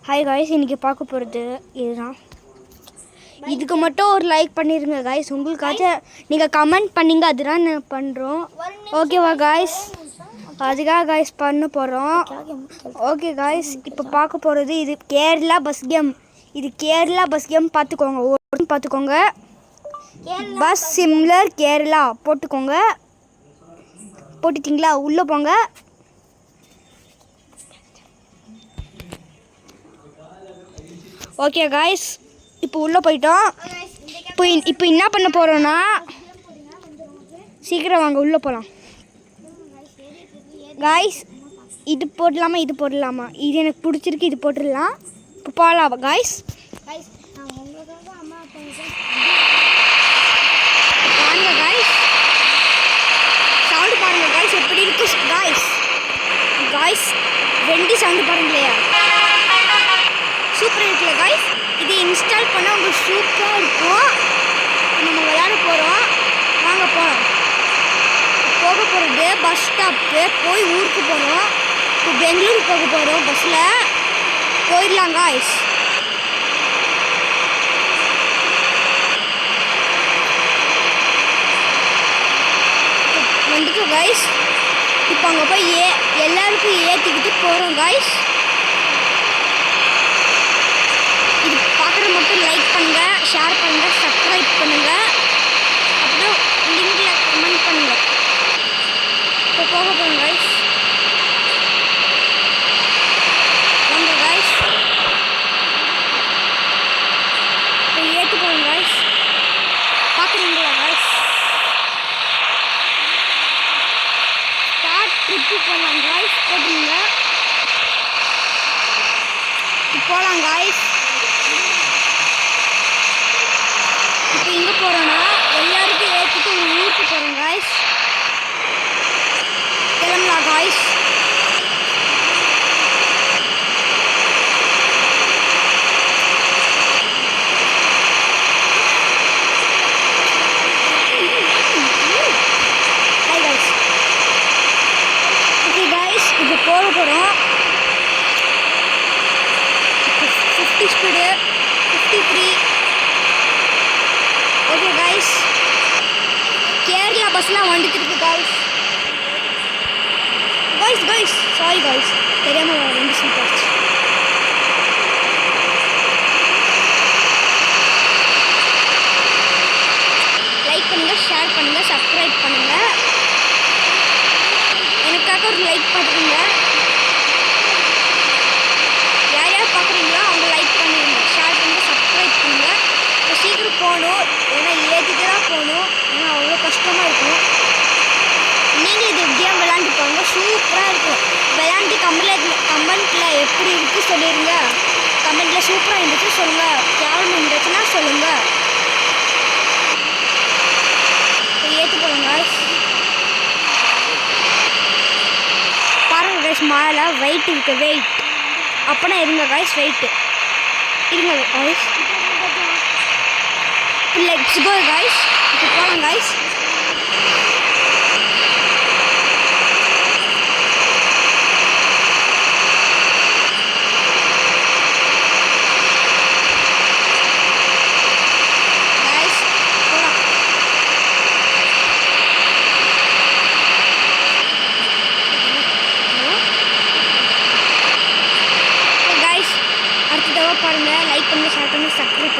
Hi guys, இன்றைக்கி பார்க்க போகிறது இதுதான். இதுக்கு மட்டும் ஒரு லைக் பண்ணிடுங்க காய்ஸ். உங்களுக்காச்சும் நீங்கள் கமெண்ட் பண்ணிங்க, அதுதான் நான் பண்ணுறோம். ஓகேவா காய்ஸ்? அதுக்காக காய்ஸ் பண்ண போகிறோம். ஓகே காய்ஸ், இப்போ பார்க்க போகிறது இது கேரளா பஸ் கேம். இது கேரளா பஸ் கேம் பார்த்துக்கோங்க. பார்த்துக்கோங்க, பஸ் சிம்லர் கேரளா போட்டுக்கோங்க. போட்டுட்டிங்களா? உள்ளே போங்க. ஓகே காய்ஸ், இப்போ உள்ளே போயிட்டோம். இப்போ என்ன பண்ண போகிறோன்னா, சீக்கிரம் வாங்க உள்ளே போகலாம். காய்ஸ், இது போடலாமா இது போடலாமா? இது எனக்கு பிடிச்சிருக்கு, இது போட்டுடலாம். இப்போ போகலாம் காய்ஸ். பாருங்க காய்ஸ், சவுண்டு பாருங்க காய்ஸ் எப்படி இருக்கு காய்ஸ். காய்ஸ் வெண்டி சவுண்டு பாருங்களே, சூப்பராக இருக்குல்ல காய்ஸ். இது இன்ஸ்டால் பண்ணால் உங்களுக்கு சூப்பராக இருக்கும். நம்ம விளையாட போகிறோம், வாங்க போகிறோம். போக போகிறது பஸ் ஸ்டாப்பு, போய் ஊருக்கு போகிறோம். இப்போ பெங்களூர் போக போகிறோம். பஸ்ஸில் போயிடலாம் காய்ஸ். வந்துட்டு காய்ஸ், இப்போ அங்கே போய் எல்லாருக்கும் ஏற்றிக்கிட்டு போகிறோம் காய்ஸ். இது பார்க்குறது மட்டும் லைக் பண்ணுங்கள், ஷேர் பண்ணுங்கள், சப்ஸ்கிரைப் பண்ணுங்கள், அப்புறம் லிங்கில் கமெண்ட் பண்ணுங்கள். இப்போ போக போகிறோம் காய்ஸ். வாங்க காய்ஸ், இப்போ ஏற்றி போகிறோம் காய்ஸ். பார்க்குறீங்களா காய்ஸ்? ஸ்டார்ட் ட்ரிப்பு போகலாம் காய்ஸ். போட்டுங்க, இப்போ போகலாம் காய்ஸ். இப்போ எங்கே போகிறோன்னா, எல்லாருக்கும் ஏற்றிட்டு ஒரு ஊருக்கு போகிறோம் காய்ஸ். கிளம்பலாம் guys. Hi guys. Okay guys, இப்போ போக போகிறோம். 50 ஸ்பீடு, 53. ஓகே காய்ஸ், கேரளா பஸ்லாம் வந்துட்டு இருக்கு காய்ஸ். காய்ஸ் சாரி காய்ஸ், தெரியாமல் 2 சீட் ஆச்சு. லைக் பண்ணுங்கள், ஷேர் பண்ணுங்கள், சப்ஸ்கிரைப் பண்ணுங்கள். எனக்காக ஒரு லைக் பண்ணுறீங்க. யார் யார் பார்க்குறீங்களோ அவங்க லைக் பண்ணிடுங்க, ஷேர் பண்ணுங்கள், சப்ஸ்கிரைப் பண்ணுங்கள். இப்போ சீக்கிரம் போகணும், ஏன்னா ஏற்றிட்டு தான் போகணும். ஏன்னா அவ்வளோ கஷ்டமாக இருக்கும். நீங்கள் இது கேம் விளாண்டு போங்க, சூப்பராக இருக்கும். விளாண்டு கமெண்ட்டில் எப்படி இருக்குது சொல்லிடுங்க. கமெண்ட்டில் சூப்பராக இருந்துச்சு சொல்லுங்கள், கேவலம் இருந்துச்சுன்னா சொல்லுங்கள். இப்போ ஏற்றி போகிறோம் காய்ஸ். பாருங்க காய்ஸ், மேலே வெயிட் இருக்குது, வெயிட் அப்போனா இருங்க காய்ஸ், வெயிட்டு இருங்க காய்ஸ். லெட்ஸ் கோ காய்ஸ், இப்போ போகலாம் காய்ஸ். பாருங்கள், லைக் பண்ணுங்கள், ஷேர் பண்ணுங்கள், சப்ஸ்கிரைப் பண்ணுங்கள்.